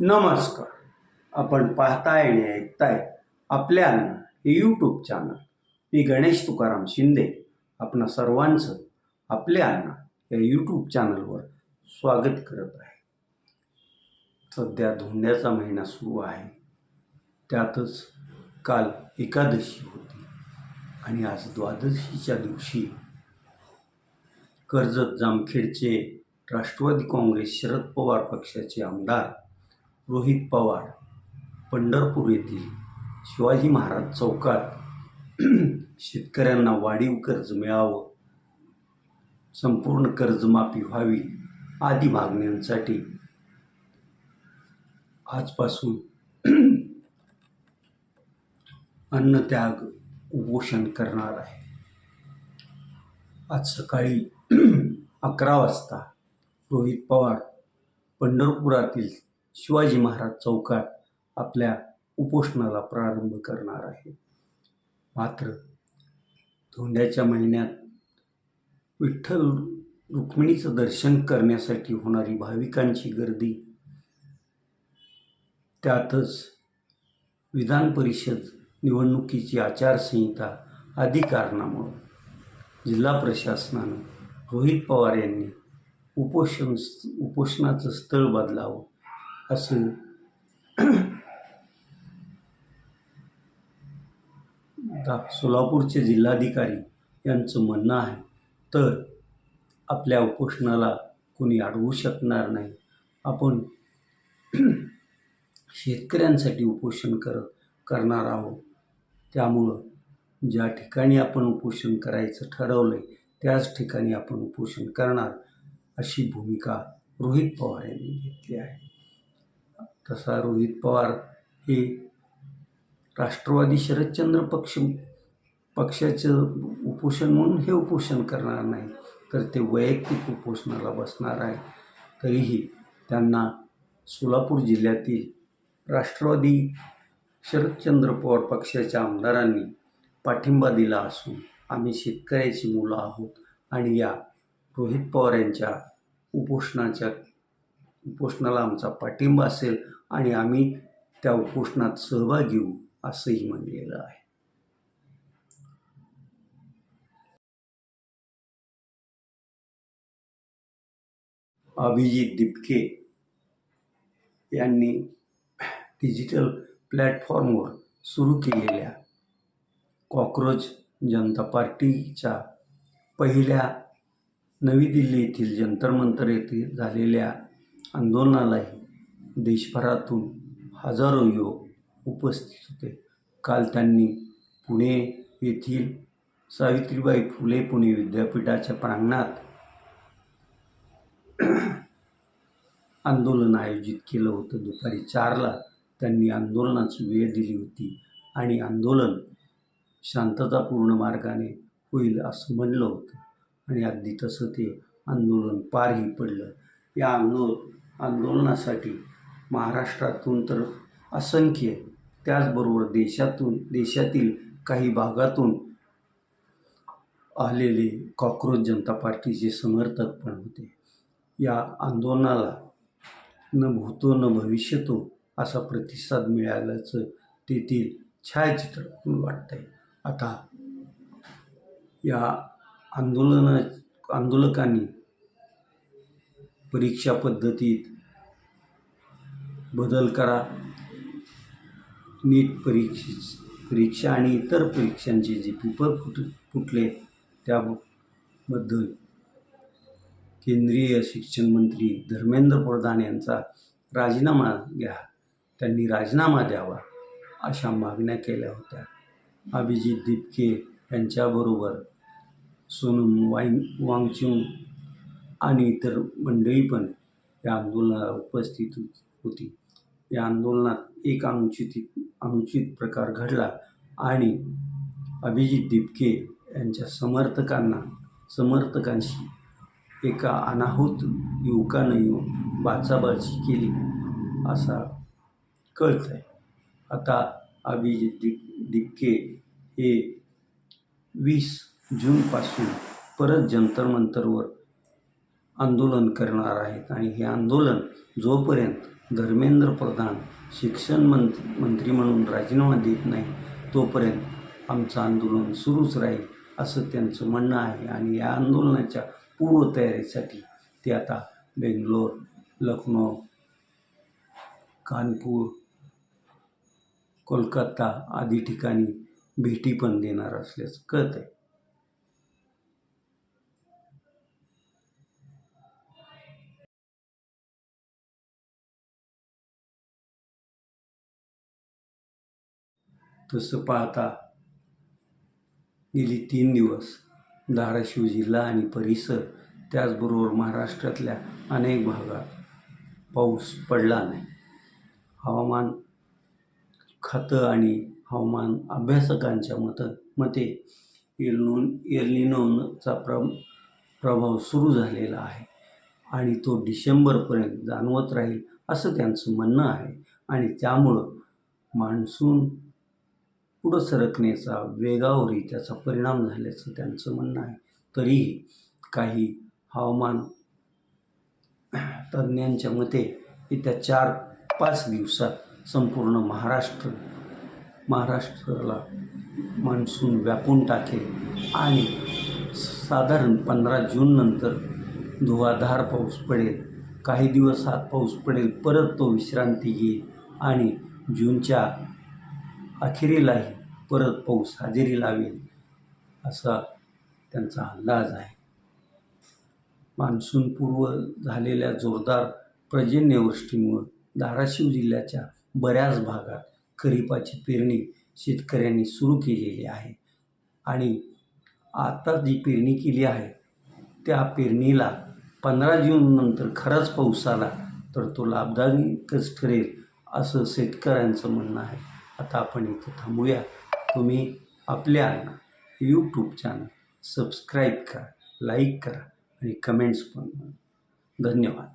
नमस्कार. आपण पाहताय आणि ऐकताय आपल्या अन्न हे यूट्यूब चॅनल. मी गणेश तुकाराम शिंदे आपणा सर्वांचं आपल्या अन्न या यूट्यूब चॅनलवर स्वागत करत आहे. सध्या धोंड्याचा महिना सुरू आहे. त्यातच काल एकादशी होती आणि आज द्वादशीच्या दिवशी कर्जत जामखेडचे राष्ट्रवादी काँग्रेस शरद पवार पक्षाचे आमदार रोहित पवार पंढरपूर येथील शिवाजी महाराज चौकात शेतकऱ्यांना वाढीव कर्ज मिळावं, संपूर्ण कर्जमाफी व्हावी आदी मागण्यांसाठी आजपासून अन्नत्याग उपोषण करणार आहे. आज सकाळी 11 वाजता रोहित पवार पंढरपुरातील शिवाजी महाराज चौकात आपल्या उपोषणाला प्रारंभ करणार आहे. मात्र धोंड्याच्या महिन्यात विठ्ठल रुक्मिणीचं दर्शन करण्यासाठी होणारी भाविकांची गर्दी, त्यातच विधान परिषद निवडणुकीची आचारसंहिता आदी कारणामुळे जिल्हा प्रशासनानं रोहित पवार यांनी उपोषणाचं स्थळ बदलावं असं सोलापूरचे जिल्हाधिकारी यांचं म्हणणं आहे. तर आपल्या उपोषणाला कोणी अडवू शकणार नाही. आपण शेतकऱ्यांसाठी उपोषण करणार आहोत. त्यामुळं ज्या ठिकाणी आपण उपोषण करायचं ठरवलंय त्याच ठिकाणी आपण उपोषण करणार अशी भूमिका रोहित पवार यांनी घेतली आहे. तसा रोहित पवार हे राष्ट्रवादी शरदचंद्र पक्षाचं उपोषण म्हणून हे उपोषण करणार नाही, तर ते वैयक्तिक उपोषणाला बसणार आहे. तरीही त्यांना सोलापूर जिल्ह्यातील राष्ट्रवादी शरदचंद्र पवार पक्षाच्या आमदारांनी पाठिंबा दिला असून आम्ही शेतकऱ्याची मुलं आहोत आणि या रोहित पवार यांच्या उपोषणाला आमचा पाठिंबा असेल आणि आम्ही त्या उपोषणात सहभाग घेऊ असंही म्हणलेलं आहे. अभिजित दिपके यांनी डिजिटल प्लॅटफॉर्मवर सुरू केलेल्या कॉक्रोच जनता पार्टीच्या पहिल्या नवी दिल्ली येथील जंतर मंतर येथे झालेल्या आंदोलनालाही देशभरातून हजारो युवक उपस्थित होते. काल त्यांनी पुणे येथील सावित्रीबाई फुले पुणे विद्यापीठाच्या प्रांगणात आंदोलन आयोजित केलं होतं. दुपारी 4ला त्यांनी आंदोलनाची वेळ दिली होती आणि आंदोलन शांततापूर्ण मार्गाने होईल असं म्हणलं होतं आणि अगदी तसं ते आंदोलन पारही पडलं. या आंदोलनासाठी महाराष्ट्रातून तर असंख्य, त्याचबरोबर देशातील काही भागातून आलेले कॉक्रोच जनता पार्टीचे समर्थक पण होते. या आंदोलनाला न भूतो न भविष्यतो असा प्रतिसाद मिळाल्याचं तेथील छायाचित्रातून वाटतंय. आता या आंदोलकांनी परीक्षा पद्धतीत बदल करा, नीट परीक्षा आणि इतर परीक्षांचे जे पेपर फुटले त्याबद्दल केंद्रीय शिक्षण मंत्री धर्मेंद्र प्रधान यांचा राजीनामा घ्या, त्यांनी राजीनामा द्यावा अशा मागण्या केल्या होत्या. अभिजित दिपके यांच्याबरोबर सोनम वांगचुक आणि इतर मंडळी पण या आंदोलनाला उपस्थित होती. या आंदोलनात एक अनुचित प्रकार घडला आणि अभिजित दिपके यांच्या समर्थकांशी एका अनाहूत युवकानं येऊन बाचाबाची केली असा कळत आहे. आता अभिजित दिपके हे 20 जूनपासून परत जंतर मंतरवर आंदोलन करणार आहेत आणि हे आंदोलन जोपर्यंत धर्मेंद्र प्रधान शिक्षण मंत्री म्हणून राजीनामा देत नाही तोपर्यंत आमचं आंदोलन सुरूच राहील असं त्यांचं म्हणणं आहे. आणि या आंदोलनाच्या पूर्वतयारीसाठी ते आता बेंगलोर, लखनौ, कानपूर, कोलकाता आदी ठिकाणी भेटी पण देणार असल्याचं कळत आहे. तसं पाहता गेली 3 दिवस धाराशिव जिल्हा आणि परिसर त्याचबरोबर महाराष्ट्रातल्या अनेक भागात पाऊस पडला नाही. हवामान खातं आणि हवामान अभ्यासकांच्या मते एल निनोचा प्रभाव सुरू झालेला आहे आणि तो डिसेंबरपर्यंत जाणवत राहील असं त्यांचं म्हणणं आहे. आणि त्यामुळं मान्सून पुढं सरकण्याचा वेगावरही त्याचा परिणाम झाल्याचं त्यांचं म्हणणं आहे. तरीही काही हवामान तज्ज्ञांच्या मते येत्या 4-5 दिवसात संपूर्ण महाराष्ट्राला मान्सून व्यापून टाकेल आणि साधारण 15 जूननंतर धुवाधार पाऊस पडेल. काही दिवस हा पाऊस पडेल, परत तो विश्रांती घेईल आणि जूनच्या अखेरीलाही परत पाऊस हजेरी लावेल असा त्यांचा अंदाज आहे. मान्सूनपूर्व झालेल्या जोरदार पर्जन्यवृष्टीमुळे धाराशिव जिल्ह्याच्या बऱ्याच भागात खरीपाची पेरणी शेतकऱ्यांनी सुरू केलेली आहे आणि आता जी पेरणी केली आहे त्या पेरणीला 15 जूननंतर खराच पाऊस आला तर तो लाभदायकच ठरेल असं शेतकऱ्यांचं म्हणणं आहे. आता आपण इथं थांबूया. तुम्ही आपल्या यूट्यूब चॅनल सबस्क्राईब करा, लाईक करा आणि कमेंट्स पण. धन्यवाद.